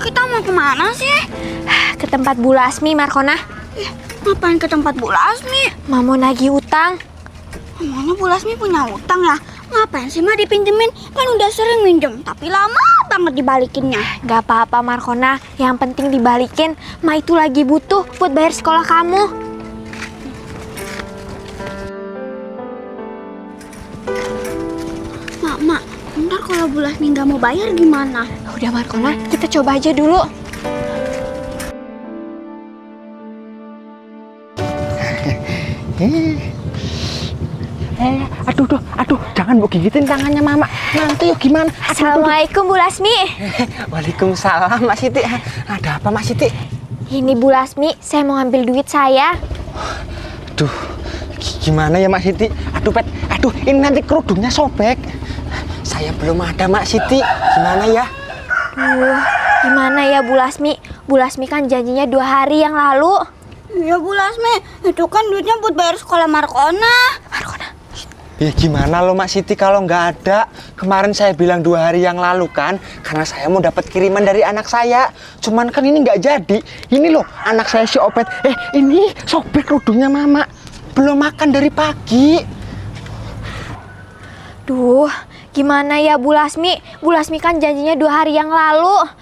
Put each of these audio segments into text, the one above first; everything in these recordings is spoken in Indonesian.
kita mau kemana sih? Ke tempat Bu Lasmi, Markona. Ngapain ke tempat Bu Lasmi? Ma mau nagih utang. Emangnya Bu Lasmi punya utang ya? Ngapain sih Ma dipinjemin? Kan udah sering minjem, tapi lama banget dibalikinnya. Gak apa-apa, Markona. Yang penting dibalikin. Ma itu lagi butuh buat bayar sekolah kamu. Mak, ntar kalau Bu Lasmi nggak mau bayar gimana? Udah, Markona, kita coba aja dulu. Aduh, jangan Bu gigitin tangannya Mama. Nanti yuk gimana? Assalamualaikum, Bu Lasmi. Waalaikumsalam, Mak Siti. Ada apa, Mak Siti? Ini Bu Lasmi, saya mau ngambil duit saya. Aduh, gimana ya Mak Siti? Aduh, ini nanti kerudungnya sobek. Saya belum ada, Mak Siti. Gimana ya? Gimana ya Bu Lasmi? Bu Lasmi kan janjinya 2 hari yang lalu. Iya Bu Lasmi, itu kan duitnya buat bayar sekolah Markona. Ya gimana loh Mak Siti kalau nggak ada? Kemarin saya bilang 2 hari yang lalu kan, karena saya mau dapat kiriman dari anak saya. Cuman kan ini nggak jadi. Ini loh anak saya si Opet. Ini sobek kerudungnya Mama. Belum makan dari pagi. Duh, gimana ya Bu Lasmi? Bu Lasmi kan janjinya 2 hari yang lalu.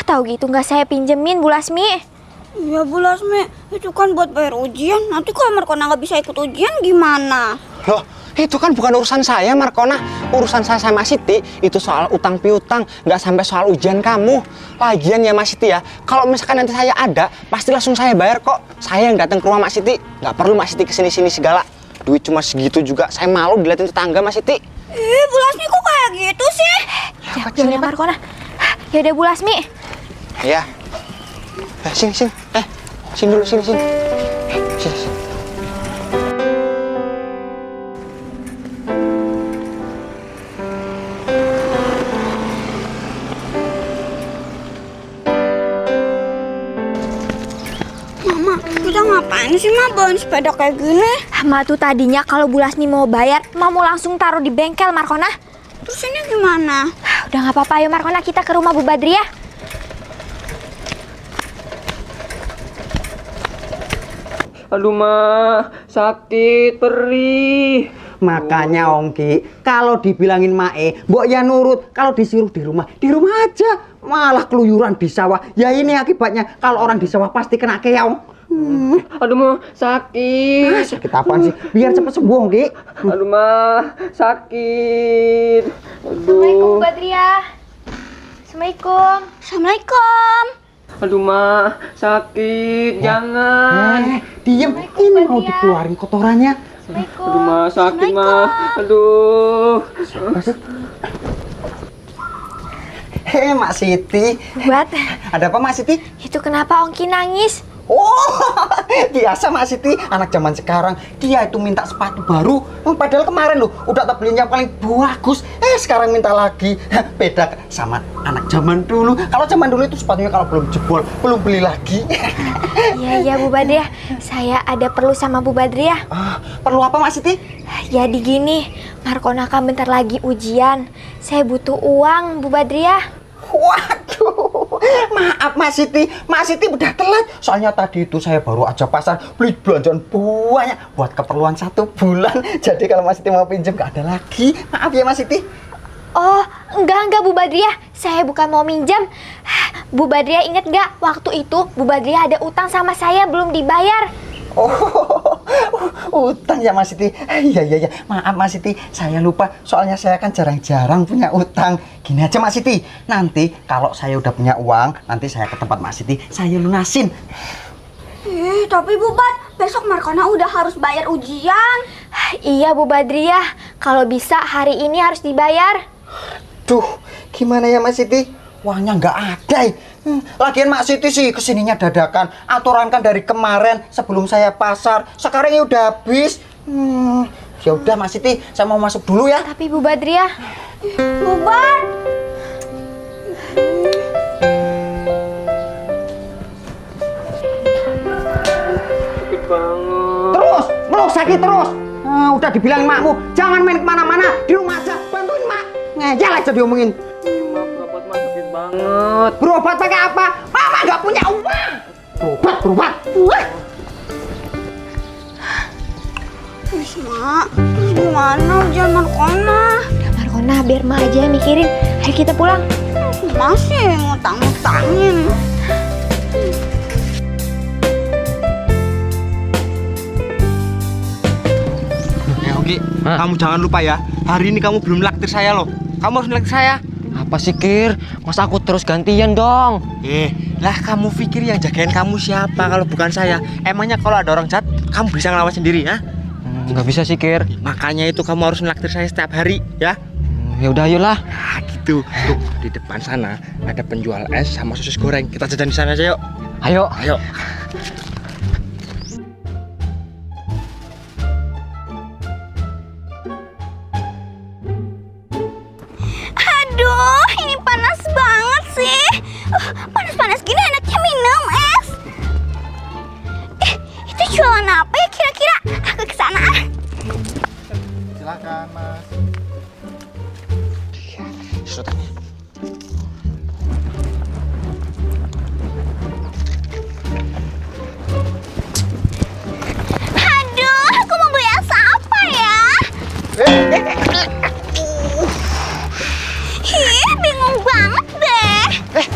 Tahu gitu nggak saya pinjemin Bu Lasmi? Iya Bu Lasmi, itu kan buat bayar ujian. Nanti kalau Markona nggak bisa ikut ujian gimana? Loh, itu kan bukan urusan saya, Markona. Urusan saya sama Siti itu soal utang piutang, nggak sampai soal ujian kamu. Lagian ya Mas Siti ya, kalau misalkan nanti saya ada, pasti langsung saya bayar kok. Saya yang datang ke rumah Mas Siti, nggak perlu Mas Siti kesini-sini segala. Duit cuma segitu juga, saya malu dilihatin tetangga Mas Siti. Bu Lasmi kok kayak gitu sih? Ya Markona. Ya udah Bu Lasmi. Ya. Sini. Sini dulu, sini. Sini. Mama, kita ngapain sih Ma bawain sepeda kayak gini? Ma tuh tadinya kalau Bu Lasmi mau bayar, Ma mau langsung taruh di bengkel Markona. Terus ini gimana? Udah nggak apa-apa, ayo Markona kita ke rumah Bu Badriah. Aduh Ma, sakit, perih. Makanya Ongki, kalau dibilangin Mae, mbok ya nurut. Kalau disuruh di rumah aja. Malah keluyuran di sawah. Ya ini akibatnya, kalau orang di sawah pasti kena keong. Aduh Ma, sakit. Sakit apaan sih? Biar cepet sembuh Ongki. Aduh Ma, sakit. Assalamualaikum Bu Aduh. Badriah. Assalamualaikum. Assalamualaikum. Aduh Ma, sakit. Jangan. Diem. Ini mau dikeluarin kotorannya. Aduh Ma, sakit Ma. Aduh. Hei Mak Siti. Buat, Ada apa Mak Siti? itu kenapa Ongki nangis? Oh, biasa Mak Siti, anak zaman sekarang. Dia itu minta sepatu baru. Padahal kemarin loh, udah tak beliin yang paling bagus. Sekarang minta lagi. Beda sama anak zaman dulu. Kalau zaman dulu itu sepatunya kalau belum jebol, belum beli lagi. Iya Bu Badriah, saya ada perlu sama Bu Badriah. Perlu apa Mak Siti? Jadi gini, Markona kan bentar lagi ujian. Saya butuh uang Bu Badriah. Waduh, maaf Mak Siti udah telat. Soalnya tadi itu saya baru aja pasar beli belanjaan banyak buat keperluan 1 bulan. Jadi kalau Mak Siti mau pinjam gak ada lagi. Maaf ya Mak Siti. Oh, enggak Bu Badriah. Saya bukan mau minjam. Bu Badriah inget gak waktu itu Bu Badriah ada utang sama saya belum dibayar. Oh, utang ya Mas Siti. Iya. Maaf Mas Siti, saya lupa. Soalnya saya kan jarang-jarang punya utang. Gini aja Mas Siti, nanti kalau saya udah punya uang, nanti saya ke tempat Mas Siti, saya lunasin. Tapi Bu Bad, besok Markona udah harus bayar ujian. Iya Bu Badriah, kalau bisa hari ini harus dibayar. Duh, gimana ya Mas Siti? Uangnya nggak ada. Lagian Mak Siti sih kesininya dadakan. Aturan kan dari kemarin sebelum saya pasar. Sekarang ya udah habis. Ya udah Mak Siti, saya mau masuk dulu ya. Tapi Bu Badriah, Bu Bad. Sakit banget. Terus, meluk sakit terus. Udah dibilangin makmu, jangan main kemana-mana, di rumah aja. Bantuin Mak. Ngejel aja diomongin. Maaf, Ma, sakit banget. banget. Berobat pakai apa? Mama nggak punya uang. Berobat. Terus Mak, terus gimana ujian Markona? Markona, biar Ma aja yang mikirin. Ayo kita pulang. Masih ngutang-ngutangin. Oki, kamu jangan lupa ya, hari ini kamu belum naktir saya loh. Kamu harus naktir saya. Apa sih, Kir? Masa aku terus gantian dong? Lah kamu pikir yang jagain kamu siapa kalau bukan saya? Emangnya kalau ada orang jahat, kamu bisa ngelawan sendiri ya? Nggak bisa sih, Kir. Makanya itu kamu harus naktir saya setiap hari ya. Ya udah, ayolah. Nah, gitu. Tuh, di depan sana ada penjual es sama sosis goreng. Kita jajan di sana aja yuk. Ayo. Ayo. Aduh, ini panas banget sih. Panas-panas gini enaknya minum es. Itu jualan apa ya kira-kira? Aku kesana ah. Silakan, Mas. Surutannya. Aduh, aku mau beli es apa ya? Ih, bingung banget deh.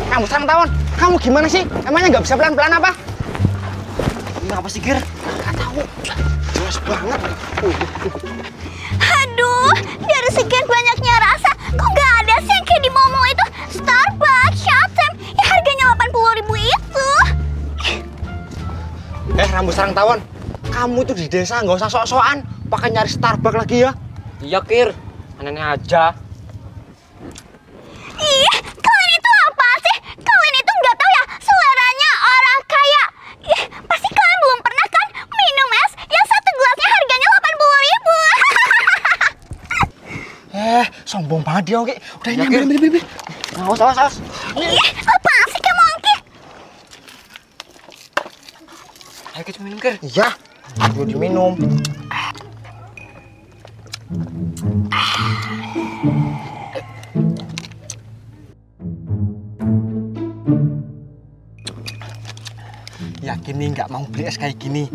Kamu sarang tawon. Kamu gimana sih? Emangnya nggak bisa pelan-pelan apa? Ini apa sih, Kir? Nggak tahu. Jelas banget. Aduh, dari sekian banyaknya rasa, kok nggak ada sih yang kayak di Momo itu? Starbucks, Shatem, yang harganya 80.000 itu. Rambut sarang tawon. Kamu itu di desa nggak usah sok-sokan. Pakai nyari Starbucks lagi ya. Iya, Kir. Aneh aja. Ih, kalian itu apa sih? Kalian itu nggak tahu ya seleranya orang kaya. Ih, pasti kalian belum pernah kan minum es yang satu gelasnya harganya 80.000. Sombong banget dia, Oki. Udah ini Kir. ambil. Awas. Ih, apaan sih kamu, Angki? Ayo kita minum, Kir. Iya. Perlu diminum. Yakin nih nggak mau beli es kayak gini?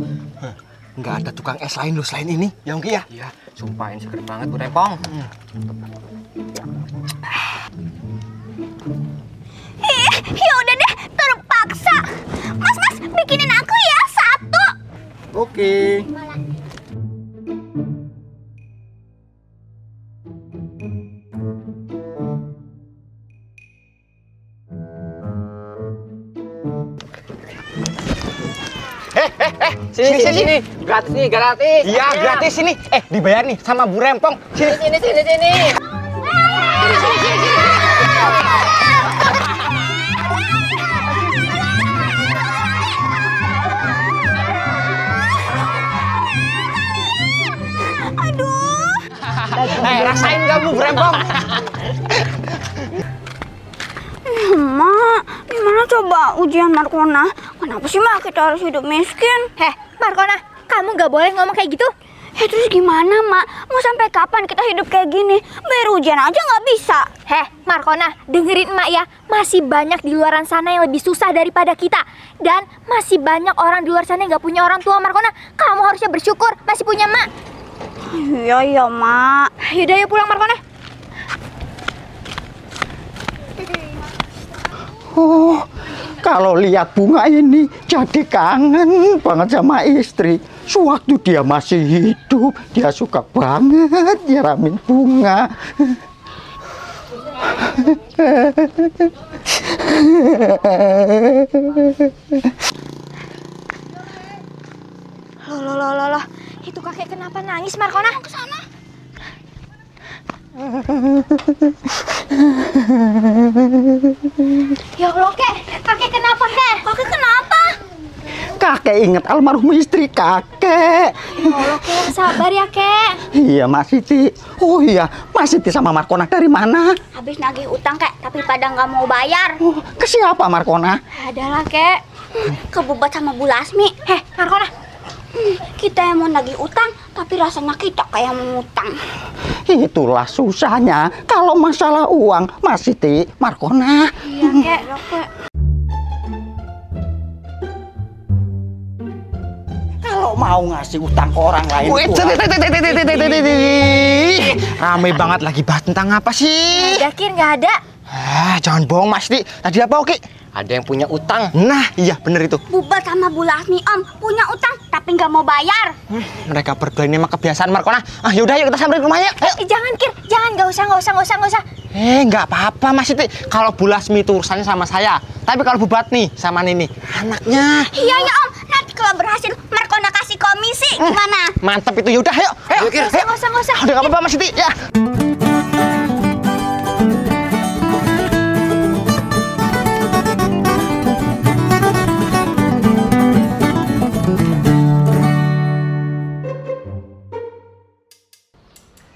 Nggak ada tukang es lain loh selain ini, ya Ongki ya? Iya, sumpah ini seger banget, Bu Rempong. Ya udah deh, terpaksa. Mas, bikinin aku ya satu. Oke. Sini. Gratis nih, gratis. Iya, gratis ini. Dibayar nih sama Bu Rempong. Sini. Sini. Aduh. Rasain kamu Bu Rempong. Mak, gimana coba ujian Markona? Kenapa sih Mak kita harus hidup miskin? Markona, kamu nggak boleh ngomong kayak gitu. Terus gimana Mak? Mau sampai kapan kita hidup kayak gini? Bayar ujian aja nggak bisa. Markona, dengerin emak ya. Masih banyak di luaran sana yang lebih susah daripada kita. Dan masih banyak orang di luar sana yang nggak punya orang tua, Markona. Kamu harusnya bersyukur masih punya emak. Iya Mak. Yaudah, yuk pulang, Markona. Oh, kalau lihat bunga ini jadi kangen banget sama istri. Sewaktu dia masih hidup, dia suka banget nyiramin bunga. Loh. Itu kakek kenapa nangis, Markona? Ke sana. Ya Allah, kakek kenapa, Kek? Kakek kenapa? Kakek ingat almarhum istri kakek. Ya Allah, Kek, sabar ya, Kek. Iya, Mas Siti. Oh iya, Mas Siti sama Markona dari mana? Habis nagih utang Kek, tapi pada nggak mau bayar. Oh, ke siapa Markona? Adalah, Kek. Ke Bubat sama Bu Lasmi. Markona. Kita yang mau nagih utang, tapi rasanya kita kayak mau ngutang. Itulah susahnya kalau masalah uang, Mas Siti, Markona. Iya, Kek. Kalau mau ngasih utang ke orang lain, Rame banget lagi bahas tentang apa sih? Nggak ada, Kir, nggak ada. Jangan bohong Mas Siti. Tadi apa Oki? Ada yang punya utang. Nah, iya bener itu. Bubat sama Bu Lasmi Om punya utang tapi nggak mau bayar. Mereka berdua ini emang kebiasaan Markona. Yaudah yuk kita samperin ke rumahnya. Ayo. Jangan, Kir, jangan, nggak usah. Nggak apa-apa Mas Siti. Kalau Bu Lasmi itu urusannya sama saya. Tapi kalau Bu Batni sama Nini, anaknya. Iya ya Om, nanti kalau berhasil Markona kasih komisi gimana? Mantep itu. Yaudah ayo. Ayo. Nggak usah. Udah nggak apa-apa Mas Siti. Ya.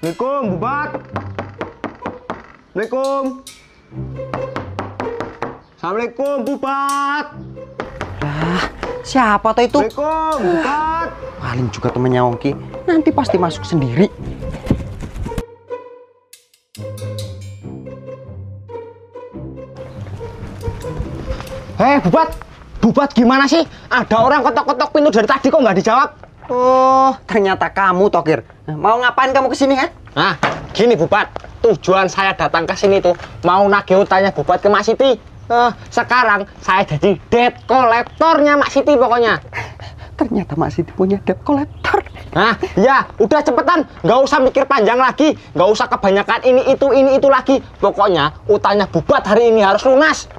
Assalamualaikum, Bubat. Assalamualaikum. Assalamualaikum, Bubat. siapa tuh itu? Assalamualaikum, Bubat. Paling juga temennya Ongki. Nanti pasti masuk sendiri. Bubat. Bubat gimana sih? Ada orang ketok-ketok pintu dari tadi kok nggak dijawab? Oh, ternyata kamu, Tokir. Mau ngapain kamu kesini, ha? Nah, gini Bubat, tujuan saya datang ke sini tuh mau nagih utangnya Bubat ke Mas Siti. Sekarang saya jadi debt kolektornya Mas Siti pokoknya. Ternyata Mas Siti punya debt kolektor. Nah, ya udah cepetan, nggak usah mikir panjang lagi, nggak usah kebanyakan ini itu lagi. Pokoknya utangnya Bubat hari ini harus lunas.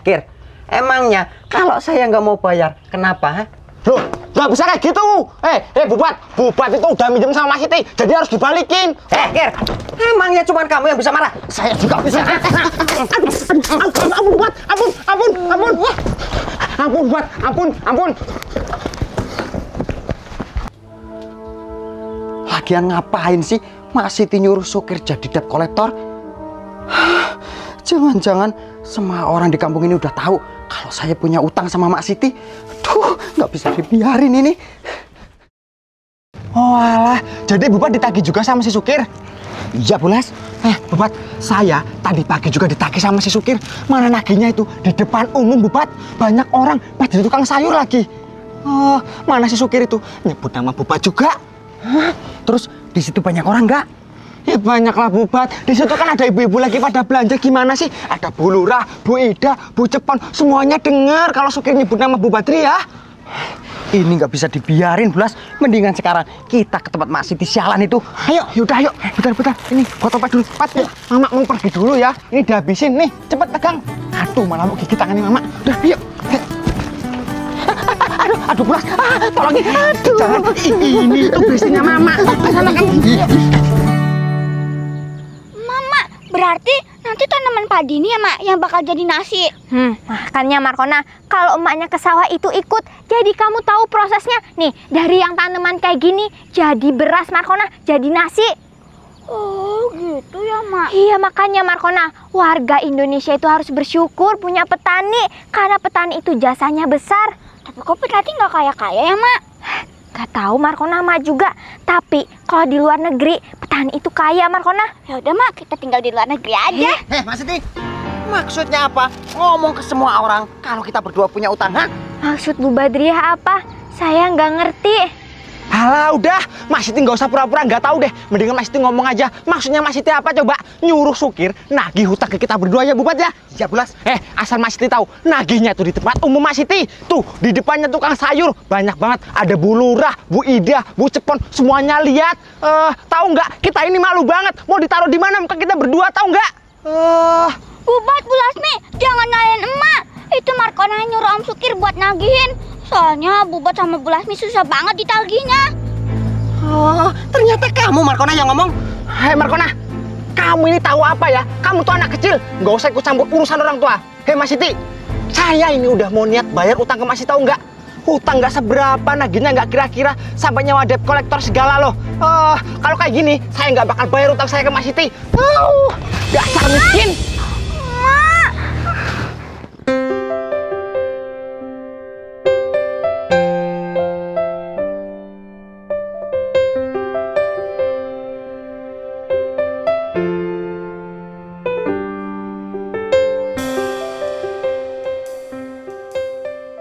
Kir, emangnya kalau saya nggak mau bayar, kenapa, ha? Loh, nggak bisa kayak gitu. Bubat itu udah minjem sama Mas Siti, jadi harus dibalikin. Kir, emangnya cuma kamu yang bisa marah? Saya juga bisa. Ampun, Bubat, ampun. Lagian ngapain sih Mas Siti nyuruh supir jadi debt kolektor? Jangan-jangan semua orang di kampung ini udah tahu kalau saya punya utang sama Mak Siti. Duh, nggak bisa dibiarin ini. Oh alah, jadi Bubat ditagih juga sama si supir? Iya, Bulas. Bubat, saya tadi pagi juga ditagih sama si supir. Mana nagihnya itu di depan umum, Bubat. Banyak orang, pas jadi tukang sayur lagi. Mana si supir itu nyebut nama Bubat juga. Terus di situ banyak orang nggak? Ya banyak lah Bubat. Di situ kan ada ibu-ibu lagi pada belanja. Gimana sih? Ada Bu Lurah, Bu Ida, Bu Cepon. Semuanya dengar kalau supir nyebut nama Bu Badri ya. Ini nggak bisa dibiarin, Bulas. Mendingan sekarang kita ke tempat Mak Siti sialan itu. Ayo, yaudah ayo. Bentar. Ini buat obat dulu. Pat, ya. Mama mau pergi dulu ya. Ini dihabisin nih. Cepet pegang. Aduh, malah mau gigit tangannya Mama. Udah, yuk. Aduh, Bulas. Tolongin. Aduh. Jangan. Ini tuh biasanya Mama. Kesana kamu. Mama, berarti nanti tanaman padi ini ya Mak yang bakal jadi nasi. Makanya Markona, kalau emaknya ke sawah itu ikut, jadi kamu tahu prosesnya. Nih, dari yang tanaman kayak gini, jadi beras Markona, jadi nasi. Oh gitu ya Mak. Iya, makanya Markona, warga Indonesia itu harus bersyukur punya petani, karena petani itu jasanya besar. Tapi kok petani nggak kaya-kaya ya Mak? Gak tahu Markona, Mak juga. Tapi kalau di luar negeri, petani itu kaya Markona. Ya udah Mak, kita tinggal di luar negeri aja. Mas Siti, maksudnya apa? Ngomong ke semua orang kalau kita berdua punya utang, ha? Maksud Bu Badriah apa? Saya nggak ngerti. Alah udah, Mas Siti nggak usah pura-pura nggak tahu deh. Mendingan Mas Siti ngomong aja. Maksudnya Mas Siti apa coba? Nyuruh supir nagih hutang ke kita berdua ya Bubat ya? Iya, Bulas. Asal Mas Siti tahu, nagihnya tuh di tempat umum Mas Siti. Tuh, di depannya tukang sayur. Banyak banget. Ada Bu Lurah, Bu Ida, Bu Cepon. Semuanya lihat. Tahu nggak? Kita ini malu banget. Mau ditaruh di mana muka kita berdua, tahu nggak? Bubat, Bu Lasmi, jangan nyalain emak. Itu Markona nyuruh Om Sukir buat nagihin. Soalnya Bubat sama Bu Lasmi susah banget ditagihnya. Oh, ternyata kamu Markona yang ngomong. Hei Markona, kamu ini tahu apa ya? Kamu tuh anak kecil, nggak usah ikut campur urusan orang tua. Hei Mas Siti, saya ini udah mau niat bayar utang ke Mas Siti, tahu nggak? Hutang nggak seberapa, nagihnya nggak kira-kira, sampai nyawa debt kolektor segala loh. Kalau kayak gini, saya nggak bakal bayar utang saya ke Mas Siti. Biasa